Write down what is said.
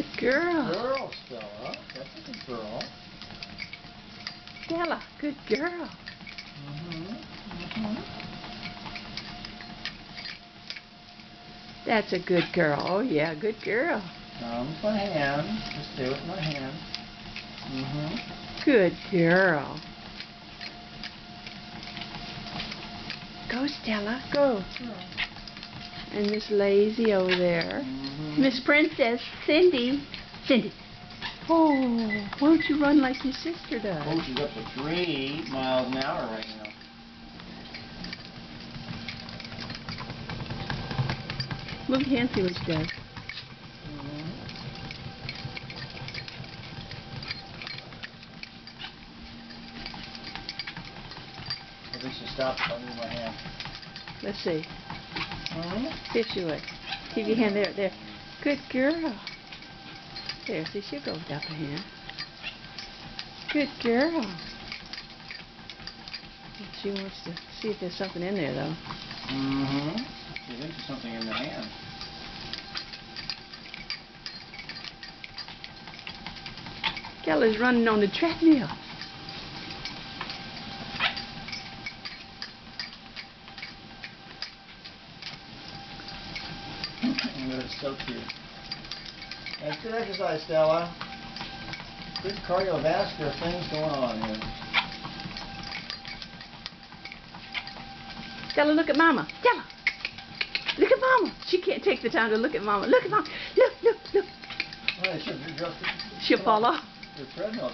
Good girl. Girl, Stella. That's a good girl. Stella, good girl. That's a good girl. Oh, yeah, good girl. With my hand. Just stay with my hand. Good girl. Go, Stella, go. And Miss Lazy over there. Miss Princess, Cindy. Cindy. Oh, why don't you run like your sister does? Oh, she's up to 3 miles an hour right now. Move your hand, see what she does. I think she stopped if I move my hand. Let's see. See if she would. Keep your hand there, there. Good girl. There, see, she'll go without the hand. Good girl. She wants to see if there's something in there, though. She thinks there's something in the hand. Stella's running on the treadmill. That's so cute. That's good exercise, Stella. Good cardiovascular things going on here. Stella, look at Mama. Stella, look at Mama. She can't take the time to look at Mama. Look at Mama. Look, look, look. Well, She'll fall off. The treadmill.